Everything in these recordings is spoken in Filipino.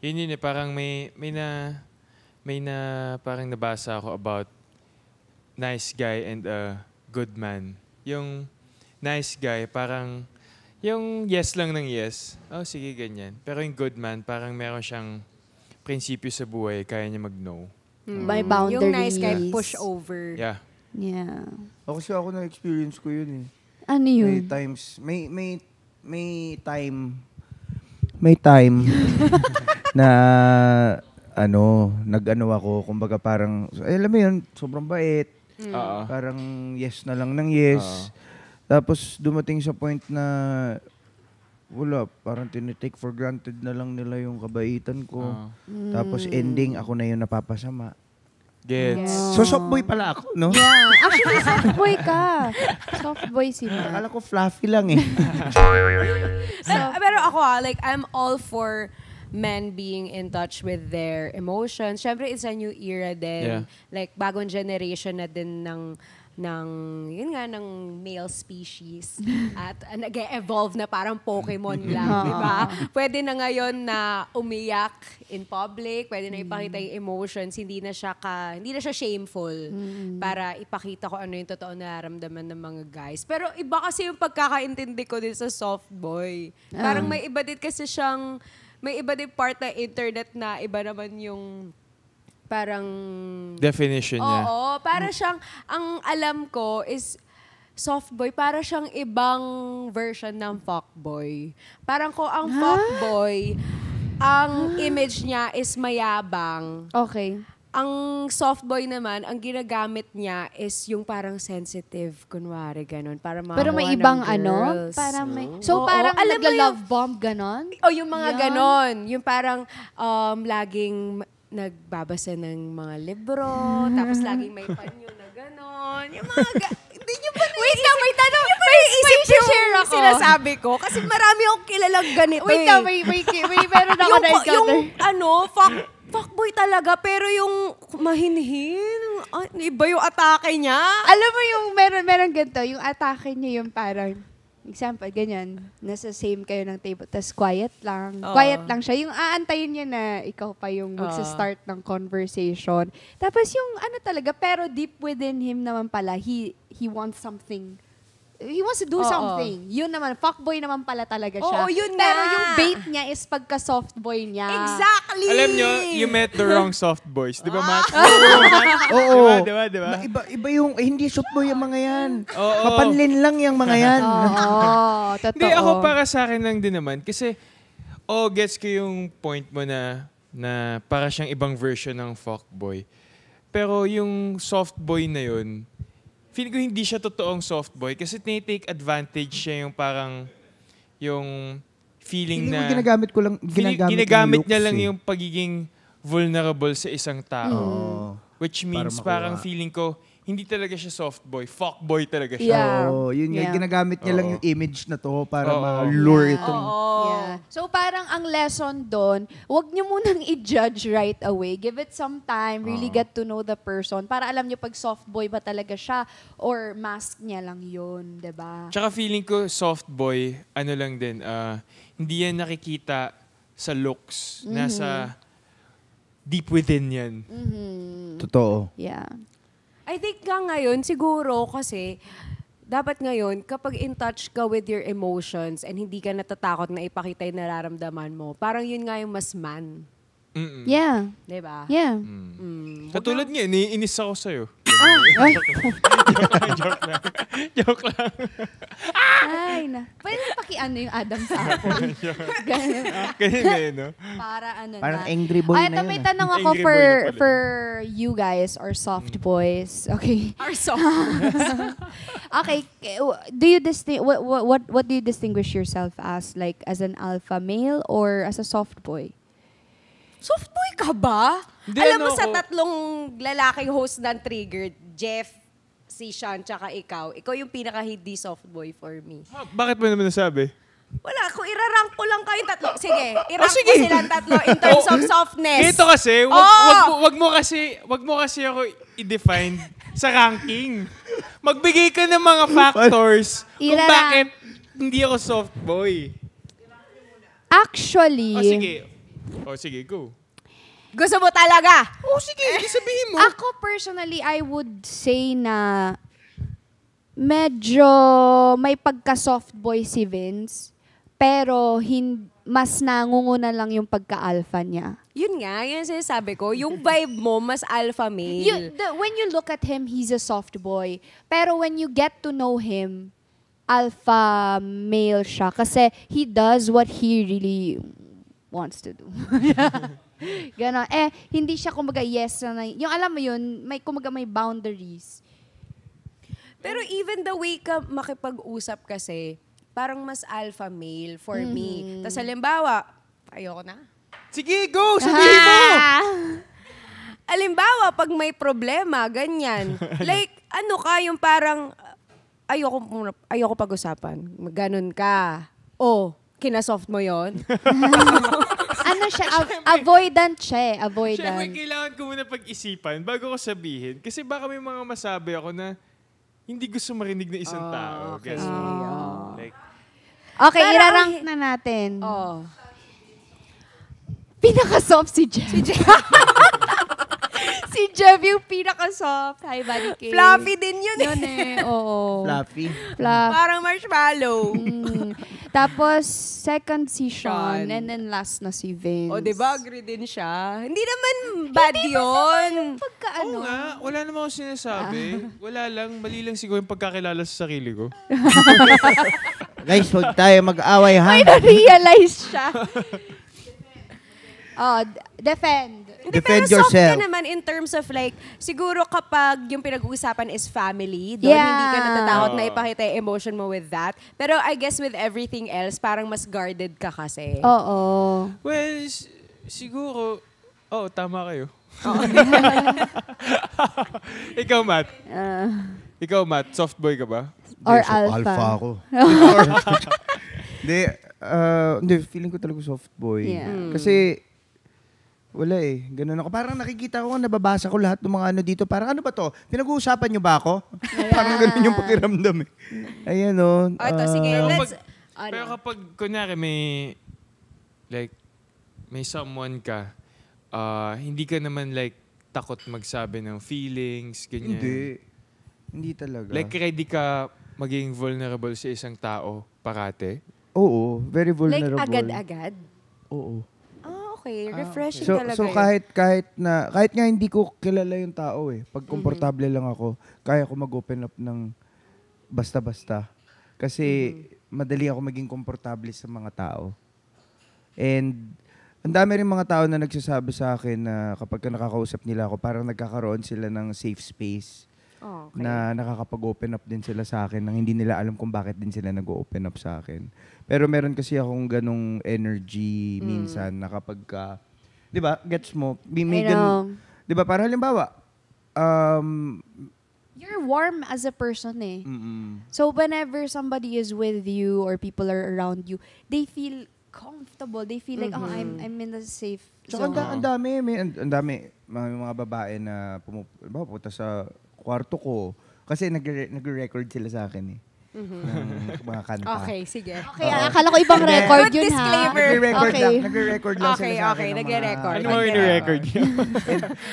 Yun eh, parang may na parang nabasa ako about nice guy and a good man. Yung nice guy, parang yung yes lang ng yes. Oh, sige, ganyan. Pero yung good man, parang meron siyang prinsipyo sa buhay, kaya niya mag-no. May boundaries. Yung nice guy push over. Yeah. Yeah. Kasi ako na-experience ko yun eh. Ano May yun? times, may time na nag-ano ako, kumbaga parang, alam mo yun, sobrang bait. Parang yes na lang ng yes. Tapos dumating sa point na wala, parang tinitake for granted na lang nila yung kabaitan ko. Tapos ending, ako na yung napapasama. Gets. Yeah. So, soft boy pala ako, no? Yeah. Actually, soft boy ka. Soft boy si Matt. Akala ko fluffy lang eh. Pero ako like, I'm all for men being in touch with their emotions. Siyempre, it's a new era din. Yeah. Like, bagong generation na din ng ng male species. At nag-evolve na parang Pokemon lang, di ba? Pwede na ngayon na umiyak in public, pwede na ipakita yung emotions, hindi na siya shameful para ipakita ko ano yung totoo na nararamdaman ng mga guys. Pero iba kasi yung pagkakaintindi ko din sa soft boy. Parang may iba din kasi may iba din part na internet na iba naman yung parang definition niya. Oo, para siyang, ang alam ko is, soft boy, para siyang ibang version ng fuckboy. Parang ko ang fuckboy, ang image niya is mayabang. Okay. Ang soft boy naman, ang ginagamit niya is yung parang sensitive, kunwari, ganun. Para Pero may makakuha ibang ng ano? girls. Parang Oo, parang alam mo nagla-love bomb, ganon? O yung mga ganon. Yung parang laging nagbabasa ng mga libro, tapos laging may panyo na gano'n. Yung mga hindi nyo ba Wait lang, may tanong. may isip yung share ako. sinasabi ko? Kasi marami akong kilalang ganito Wait lang, may meron ako na-encounter. Fuckboy talaga, pero yung mahinhin, iba yung atake niya. Alam mo yung meron ganito, yung atake niya yung parang, example, ganyan, nasa same kayo ng table, tas quiet lang. Quiet lang siya. Yung aantayin niya na ikaw pa yung magsa-start ng conversation. Tapos yung ano talaga, pero deep within him naman pala, he wants something. He wants to do something. Yun naman, fuckboy naman pala talaga siya. Oo, yun pero na. yung bait niya is pagka-soft boy niya. Exactly! Alam nyo, you met the wrong soft boys. Di ba, Matt? Oo. Di ba? Iba yung, hindi soft boy yung mga yan. Oo. Mapanlin lang yung mga yan. Oo, totoo. Hindi, ako para sa akin lang din naman. Kasi, gets ko yung point mo na para siyang ibang version ng fuckboy. Pero yung soft boy na yun, feeling ko hindi siya totoong soft boy kasi tinitake advantage siya yung parang yung feeling Hindi na mo ginagamit niya looks lang eh. yung pagiging vulnerable sa isang tao. Which means makuha. parang feeling ko hindi talaga siya soft boy, fuck boy talaga siya. Yeah. Yun nga, Yeah. ginagamit niya lang yung image na to para Oo. ma-lure itong... Yeah. So parang ang lesson doon, wag niyo munang i-judge right away. Give it some time, really get to know the person para alam niyo pag soft boy ba talaga siya or mask niya lang 'yun, 'di ba? Tsaka feeling ko soft boy, ano lang din, hindi yan nakikita sa looks, nasa deep within yan. Totoo. Yeah. I think nga ngayon, siguro kasi, dapat ngayon, kapag in touch ka with your emotions and hindi ka natatakot na ipakita yung nararamdaman mo, parang yun nga yung mas man. Yeah. Diba? Yeah. Katulad nga, iniinis ako sa'yo. Joke lang. Ay, pwede pakiano yung Adam sa apple. Ganun, Ganyan no? Para ano Parang na. angry boy Ay, na may yun. tanong ako Angry boy na pala. for you guys or soft boys. Okay. Our soft. Okay, do you what do you distinguish yourself as, like as an alpha male or as a soft boy? Soft boy ka ba? Hindi, Alam mo ano sa ako- tatlong lalaking host ng Triggered, Jeff, si Sean, tsaka ikaw yung pinaka-hindi soft boy for me. Bakit mo naman nasabi? Wala, kung irarank ko lang kayong tatlo. Sige, irank sige. ko silang tatlo in terms of softness. Ito kasi, wag mo kasi ako i-define sa ranking. Magbigay ka ng mga factors kung Irarank. bakit hindi ako soft boy. Actually, O sige, Oh, sige, go. Gusto mo talaga? Oh, sige, sabihin mo. Ako personally, I would say na medyo may pagka-soft boy si Vince, pero mas nangunguna lang yung pagka-alpha niya. Yun nga, yun ang sinasabi ko. Yung vibe mo, mas alpha male. When you look at him, he's a soft boy. Pero when you get to know him, alpha male siya. Kasi he does what he really wants to do. Ganon. Hindi siya kumbaga yes na. Yung alam mo yun, kumbaga may boundaries. Pero even the way ka makipag-usap kasi, parang mas alpha male for me. Tapos halimbawa, ayoko na. Sige, go! Sabihin mo! Halimbawa, pag may problema, ganyan. Like, ano ka, yung parang, ayoko pag-usapan. Ganon ka. Kinasoft mo yon. Ano siya? Avoidant siya eh. Avoidant. Siyempre, kailangan ko muna pag-isipan bago ko sabihin. Kasi baka may mga masabi ako na hindi gusto marinig ng isang tao. Okay. Guess mo? Like, Okay, Pero irarank na natin. Pinaka-soft si Jeff. Si Jeff yung pinaka-soft. Hi, Buddy K. Fluffy din yun eh. Yun oo. Fluffy. Parang marshmallow. Tapos, second si Sean. And then last na si Vince. Diba? Agree din siya. Hindi naman bad yun. oo nga, wala naman akong sinasabi. Wala lang, mali lang siguro yung pagkakilala sa sarili ko. Guys, huwag tayo mag-away, ha? May na-realize siya. Defend. Hindi, Defend pero soft yourself. ka naman in terms of like, siguro kapag yung pinag-uusapan is family, doon hindi ka natatakot na ipakita yung emotion mo with that. Pero I guess with everything else, parang mas guarded ka kasi. Oo. Well, siguro, tama kayo. Ikaw, Matt. Ikaw, Matt, soft boy ka ba? Or Hindi, alpha. ako. Hindi, feeling ko talaga soft boy. Yeah. Kasi, wala eh. Ganun ako. Parang nakikita ko, nababasa ko lahat ng mga ano dito. Parang ano ba to? Pinag-uusapan nyo ba ako? Parang ganun yung pakiramdam eh. Ayan o. Ito, sige, let's... Pero kapag, kunyari, may someone ka, hindi ka naman like takot magsabi ng feelings, ganyan. Hindi talaga. Like, ready ka maging vulnerable sa isang tao parate? Oo, very Like vulnerable. agad-agad? Oo. Okay. Refreshing So, talaga so kahit nga hindi ko kilala yung tao eh. Pag komportable lang ako, kaya ko mag-open up ng basta-basta. Kasi madali ako maging komportable sa mga tao. And ang dami rin mga tao na nagsasabi sa akin na kapag nakakausap nila ako, parang nagkakaroon sila ng safe space. Okay. Na nakakapag-open up din sila sa akin nang hindi nila alam kung bakit din sila nag-open up sa akin. Pero meron kasi akong ganong energy minsan na kapag ka, 'di ba? Gets mo? May ganun, 'di ba? Para halimbawa, you're warm as a person eh. So whenever somebody is with you or people are around you, they feel comfortable. They feel like, I'm in a safe Tsaka zone. ang dami, ang dami mga babae na pumunta sa kwarto ko kasi nagre-record sila sa akin eh. Ng mga kanta. Okay, sige. Okay, akala ko ibang record Good yun disclaimer. Nagre-record lang Okay, sila sa akin. okay, ng mga- nagre-record. Ano mga ini-record niya?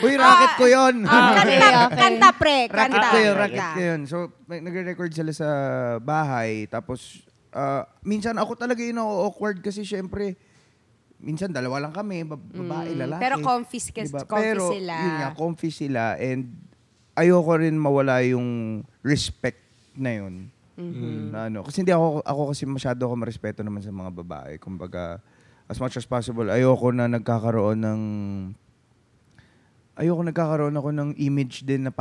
Uy, racket ko yun! Kanta pre, kanta. Racket ko yun. So, nagre-record sila sa bahay. Tapos, minsan ako talaga yun awkward kasi syempre, minsan dalawa lang kami, babae, lalaki. Pero comfy Pero, sila. yun nga, comfy sila. And ayoko rin mawala yung respect na yun. Na ano, kasi hindi ako kasi masyado ako marespeto naman sa mga babae. Kumbaga, as much as possible, ayoko nagkakaroon ako ng image din na